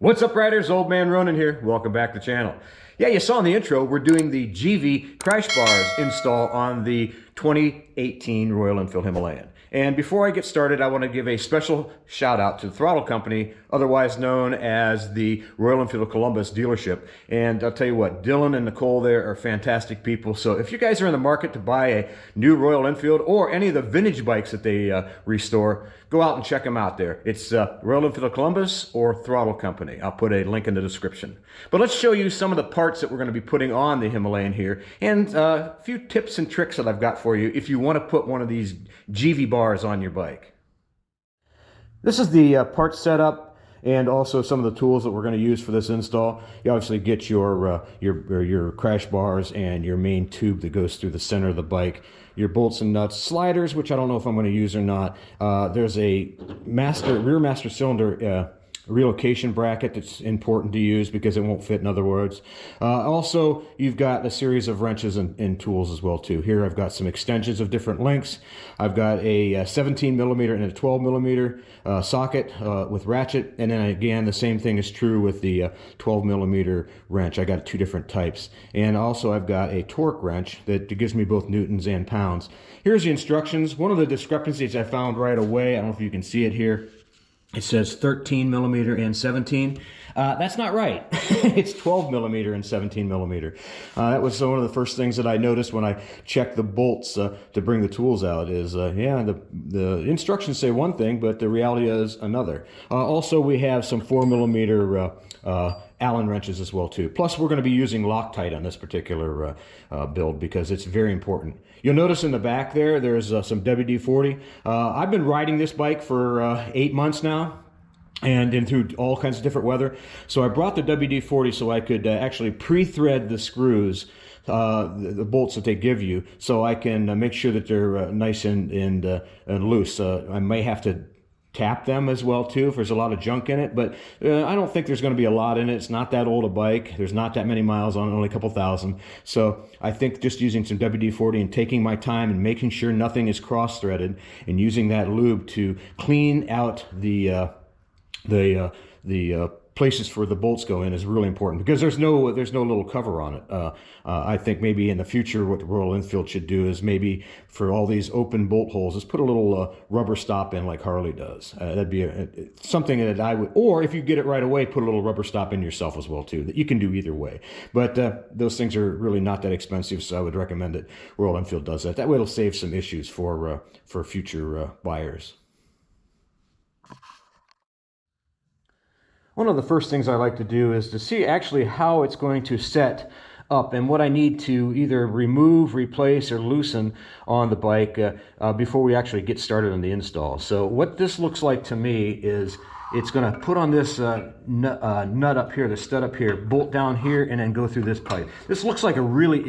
What's up, riders? Old Man Ronin here. Welcome back to the channel. Yeah, you saw in the intro, we're doing the Givi crash bars install on the 2018 Royal Enfield Himalayan. And before I get started, I want to give a special shout out to the Throttle Company, otherwise known as the Royal Enfield Columbus dealership. And I'll tell you what, Dylan and Nicole there are fantastic people. So if you guys are in the market to buy a new Royal Enfield or any of the vintage bikes that they restore, go out and check them out there. It's Royal Enfield Columbus or Throttle Company. I'll put a link in the description. But let's show you some of the parts that we're going to be putting on the Himalayan here, and a few tips and tricks that I've got for you if you want to put one of these Givi bars on your bike. This is the part setup and also some of the tools that we're going to use for this install. You obviously get your crash bars and your main tube that goes through the center of the bike, your bolts and nuts, sliders, which I don't know if I'm going to use or not. There's a rear master cylinder relocation bracket that's important to use because it won't fit, in other words. Also, you've got a series of wrenches and tools as well too. Here I've got some extensions of different lengths. I've got a 17 millimeter and a 12 millimeter socket with ratchet, and then again the same thing is true with the 12 millimeter wrench. I got two different types, and also I've got a torque wrench that gives me both newtons and pounds. Here's the instructions. One of the discrepancies I found right away, I don't know if you can see it here, it says 13 millimeter and 17. That's not right. It's 12 millimeter and 17 millimeter. That was one of the first things that I noticed when I checked the bolts to bring the tools out is, yeah, the instructions say one thing, but the reality is another. Also, we have some 4 millimeter Allen wrenches as well too. Plus, we're going to be using Loctite on this particular build because it's very important. You'll notice in the back there's some WD-40. I've been riding this bike for 8 months now, and through all kinds of different weather. So I brought the WD-40 so I could actually pre-thread the screws, the bolts that they give you, so I can make sure that they're nice and loose. I may have to tap them as well too if there's a lot of junk in it, but I don't think there's going to be a lot in it. It's not that old a bike. There's not that many miles on it, only a couple thousand. So I think just using some WD-40 and taking my time and making sure nothing is cross-threaded and using that lube to clean out the places for the bolts go in is really important because there's no little cover on it. I think maybe in the future what the Royal Enfield should do is maybe for all these open bolt holes is put a little rubber stop in like Harley does. That'd be something that I would, or if you get it right away, put a little rubber stop in yourself as well too. That you can do either way. But those things are really not that expensive, so I would recommend that Royal Enfield does that. That way it'll save some issues for future buyers. One of the first things I like to do is to see actually how it's going to set up and what I need to either remove, replace, or loosen on the bike before we actually get started on the install. So what this looks like to me is it's going to put on this nut up here, the stud up here, bolt down here, and then go through this pipe. This looks like a really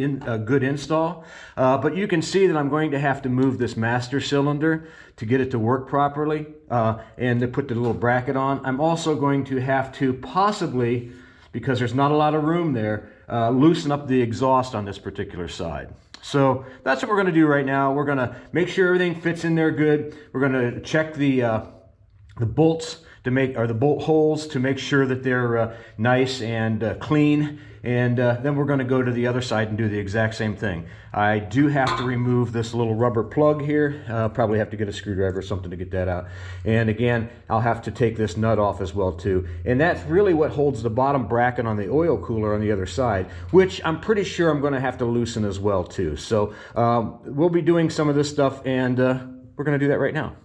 good install, but you can see that I'm going to have to move this master cylinder to get it to work properly and to put the little bracket on. I'm also going to have to possibly, because there's not a lot of room there, loosen up the exhaust on this particular side. So that's what we're going to do right now. We're going to make sure everything fits in there good. We're going to check the bolts to make, or the bolt holes to make sure that they're nice and clean, and then we're going to go to the other side and do the exact same thing. I do have to remove this little rubber plug here. Probably have to get a screwdriver or something to get that out, and again I'll have to take this nut off as well too, and that's really what holds the bottom bracket on the oil cooler on the other side, which I'm pretty sure I'm going to have to loosen as well too. So we'll be doing some of this stuff, and we're going to do that right now.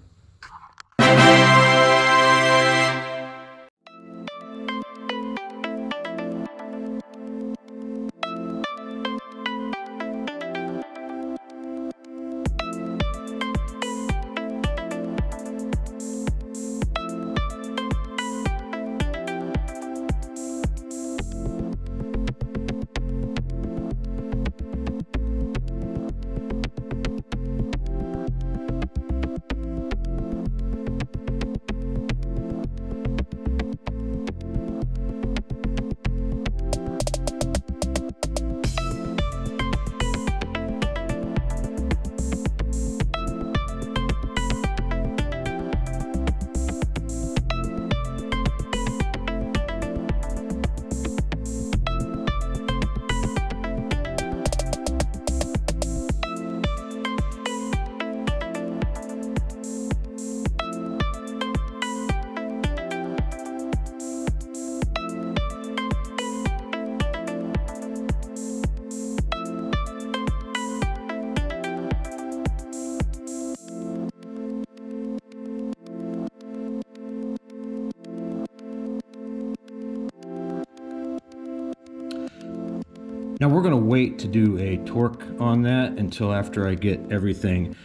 Now we're going to wait to do a torque on that until after I get everything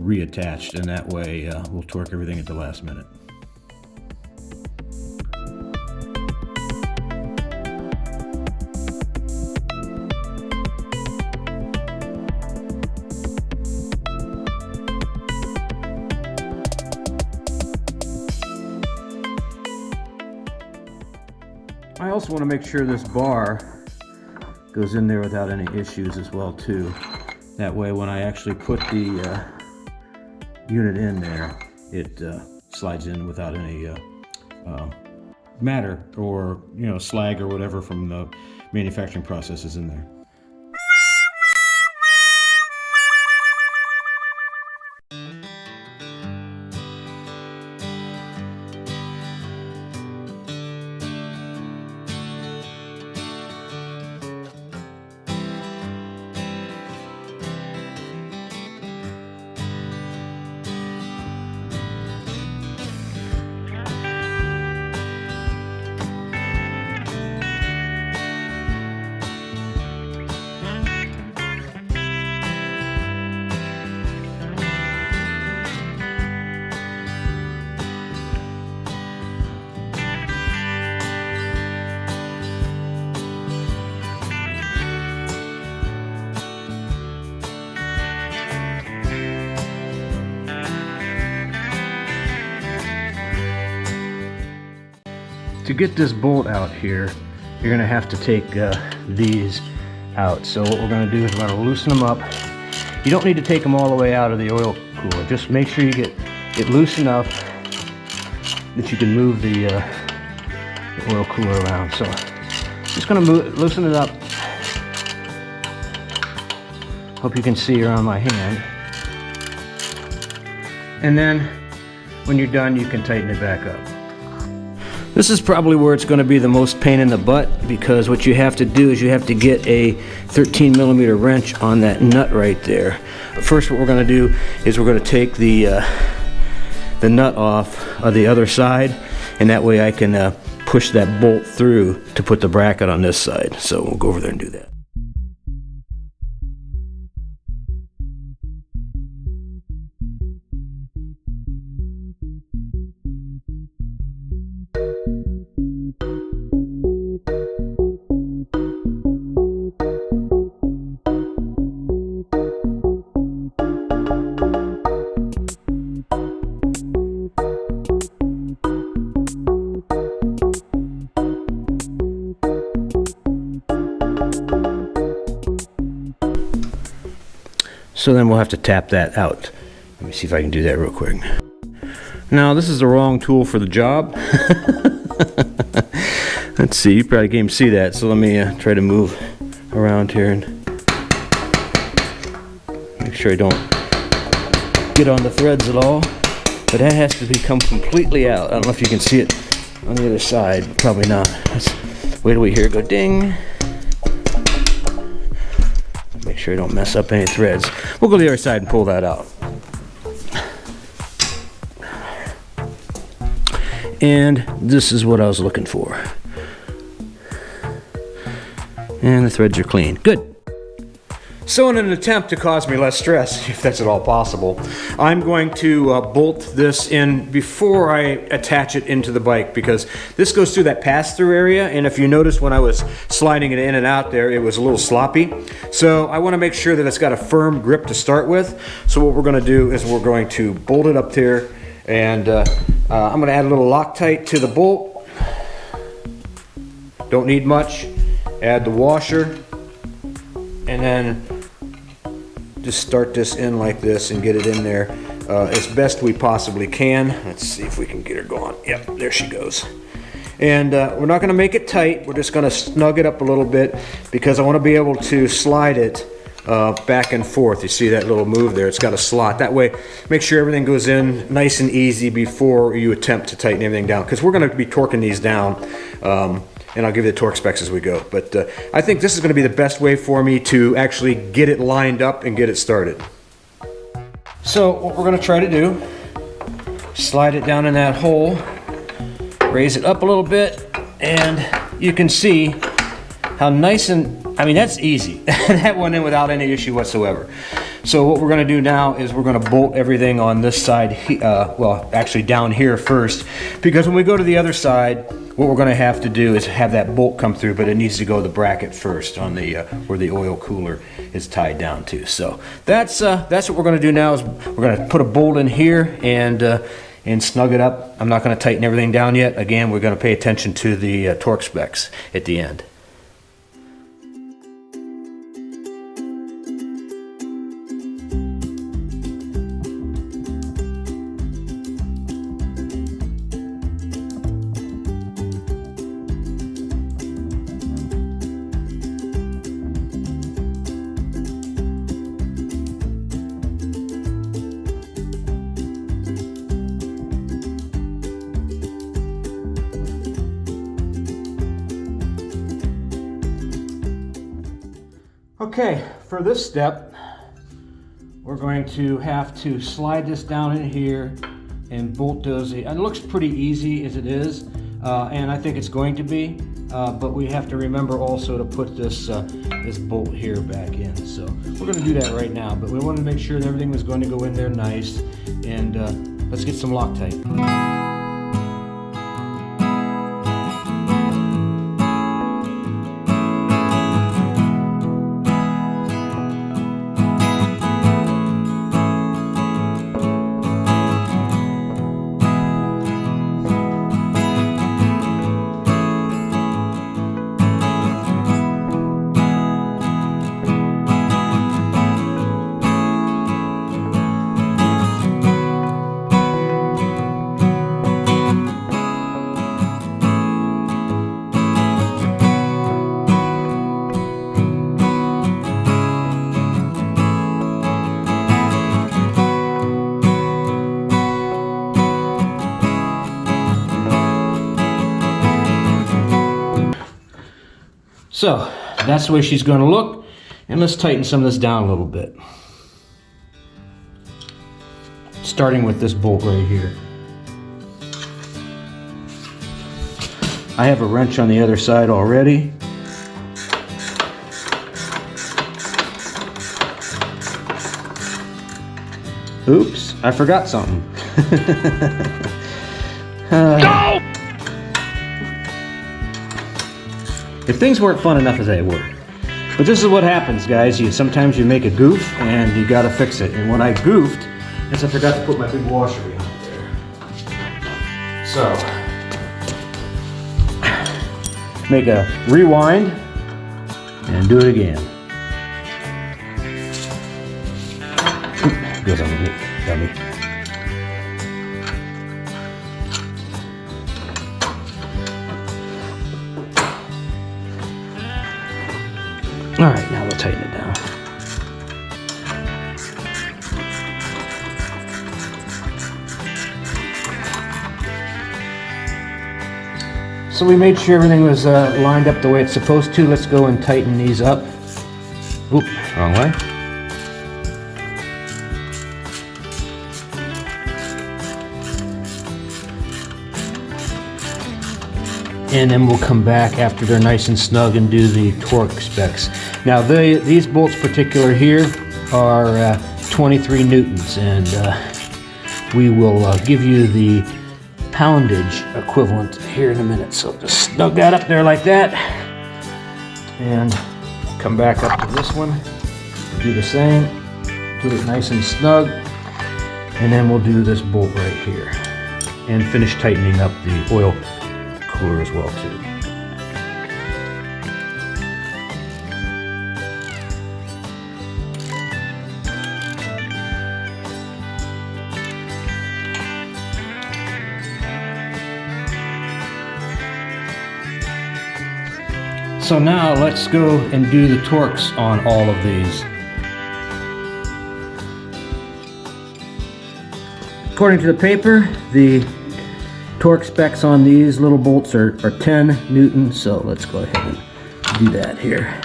reattached, and that way we'll torque everything at the last minute. I also want to make sure this bar goes in there without any issues as well too. That way when I actually put the unit in there, it slides in without any matter or slag or whatever from the manufacturing processes in there. To get this bolt out here, you're going to have to take these out. So what we're going to do is we're going to loosen them up. You don't need to take them all the way out of the oil cooler. Just make sure you get it loose enough that you can move the oil cooler around. So just going to loosen it up. Hope you can see around my hand. And then when you're done, you can tighten it back up. This is probably where it's going to be the most pain in the butt, because what you have to do is you have to get a 13mm wrench on that nut right there. First, what we're going to do is we're going to take the nut off of the other side, and that way I can push that bolt through to put the bracket on this side. So we'll go over there and do that. So then we'll have to tap that out. Let me see if I can do that real quick. Now this is the wrong tool for the job. Let's see, you probably can't even see that, so let me try to move around here and make sure I don't get on the threads at all. But that has to become completely out. I don't know if you can see it on the other side. Probably not. Wait till we hear it go ding. Make sure I don't mess up any threads. We'll go to the other side and pull that out. And this is what I was looking for. And the threads are clean. Good. So in an attempt to cause me less stress, if that's at all possible, I'm going to bolt this in before I attach it into the bike, because this goes through that pass-through area, and if you notice when I was sliding it in and out there, it was a little sloppy. So I want to make sure that it's got a firm grip to start with. So what we're going to do is we're going to bolt it up there, and I'm going to add a little Loctite to the bolt. Don't need much. Add the washer, and then just start this in like this and get it in there as best we possibly can. Let's see if we can get her going. Yep, there she goes. And we're not going to make it tight. We're just going to snug it up a little bit, because I want to be able to slide it back and forth. You see that little move there? It's got a slot. That way, make sure everything goes in nice and easy before you attempt to tighten everything down, because we're going to be torquing these down. And I'll give you the torque specs as we go. But I think this is going to be the best way for me to actually get it lined up and get it started. So what we're going to try to do, slide it down in that hole, raise it up a little bit, and you can see how nice and I mean, that's easy. That went in without any issue whatsoever. So what we're going to do now is we're going to bolt everything on this side, well, actually down here first, because when we go to the other side, what we're going to have to do is have that bolt come through, but it needs to go the bracket first on the where the oil cooler is tied down to. So that's what we're going to do now. Is we're going to put a bolt in here and snug it up. I'm not going to tighten everything down yet. Again, we're going to pay attention to the torque specs at the end. Okay, for this step, we're going to have to slide this down in here and bolt those. And it looks pretty easy as it is, and I think it's going to be, but we have to remember also to put this this bolt here back in. So we're going to do that right now, but we wanted to make sure that everything was going to go in there nice, and let's get some Loctite. So that's the way she's going to look, and let's tighten some of this down a little bit. Starting with this bolt right here. I have a wrench on the other side already. Oops, I forgot something. No! If things weren't fun enough as they were. But this is what happens, guys. Sometimes you make a goof and you gotta fix it. And when I goofed, is I forgot to put my big washer behind there. So, make a rewind and do it again. Oop, goes on the dummy. All right, now we'll tighten it down. So we made sure everything was lined up the way it's supposed to. Let's go and tighten these up. Oop, wrong way. And then we'll come back after they're nice and snug and do the torque specs. Now these bolts particular here are 23 newtons, and we will give you the poundage equivalent here in a minute. So just snug that up there like that, and come back up to this one, do the same, put it nice and snug, and then we'll do this bolt right here and finish tightening up the oil cooler as well too. So now let's go and do the torques on all of these. According to the paper, the torque specs on these little bolts are 10 newtons, so let's go ahead and do that here.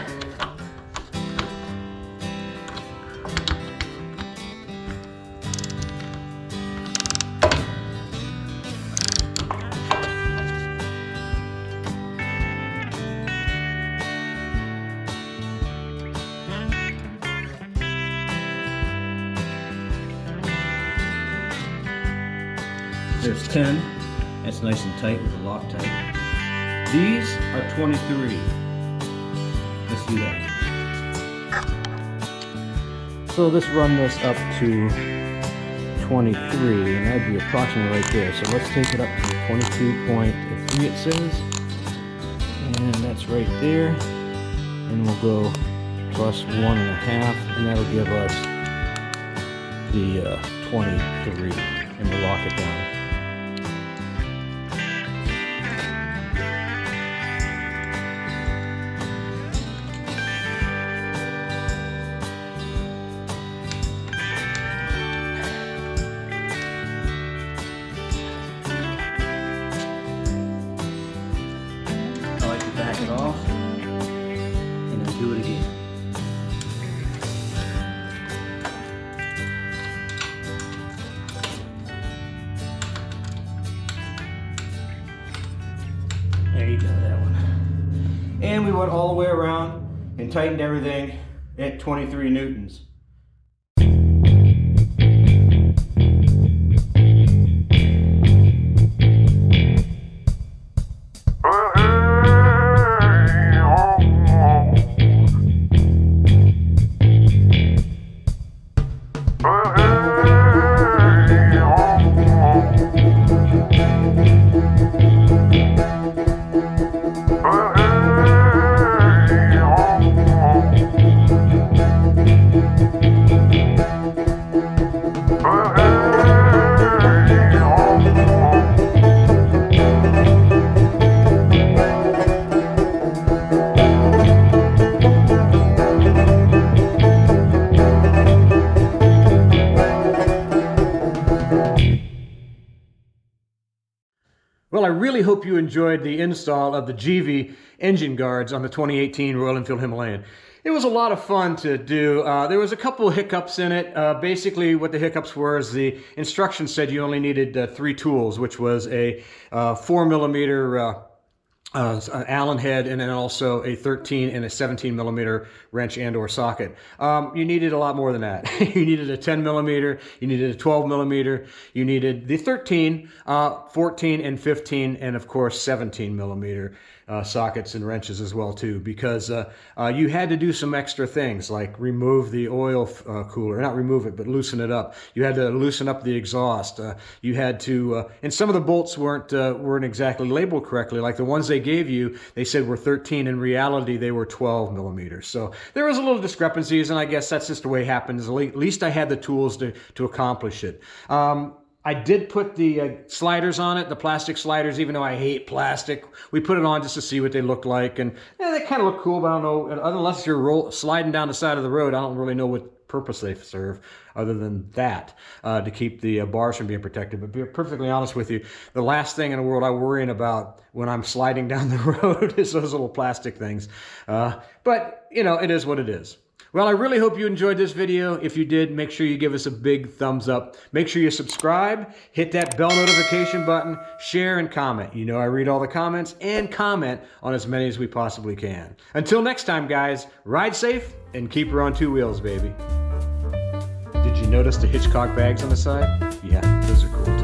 There's 10. That's nice and tight with the Loctite. These are 23. Let's do that. So let's run this up to 23, and that'd be approximately right there. So let's take it up to 22.3 it says. And that's right there. And we'll go plus 1.5, and that'll give us the 23, and we'll lock it down. I like to back it off and then do it again. There you go, that one. And we went all the way around and tightened everything at 23 newtons. Well, I really hope you enjoyed the install of the Givi engine guards on the 2018 Royal Enfield Himalayan. It was a lot of fun to do. There was a couple of hiccups in it. Basically, what the hiccups were is the instructions said you only needed 3 tools, which was a 4mm Allen head, and then also a 13 and a 17 millimeter wrench and or socket. You needed a lot more than that. You needed a 10 millimeter, you needed a 12 millimeter, you needed the 13, 14 and 15, and of course 17 millimeter sockets and wrenches as well too, because you had to do some extra things like remove the oil cooler, not remove it, but loosen it up. You had to loosen up the exhaust. You had to, and some of the bolts weren't exactly labeled correctly. Like the ones they gave you, they said were 13. In reality, they were 12 millimeters. So there was a little discrepancies, and I guess that's just the way it happens. At least I had the tools to accomplish it. I did put the sliders on it, the plastic sliders, even though I hate plastic. We put it on just to see what they look like, and they kind of look cool, but I don't know, unless you're sliding down the side of the road, I don't really know what purpose they serve other than that, to keep the bars from being protected. But to be perfectly honest with you, the last thing in the world I'm worrying about when I'm sliding down the road is those little plastic things. But, you know, it is what it is. Well, I really hope you enjoyed this video. If you did, make sure you give us a big thumbs up. Make sure you subscribe, hit that bell notification button, share, and comment. You know I read all the comments and comment on as many as we possibly can. Until next time, guys, ride safe and keep her on 2 wheels, baby. Did you notice the Hitchcock bags on the side? Yeah, those are cool.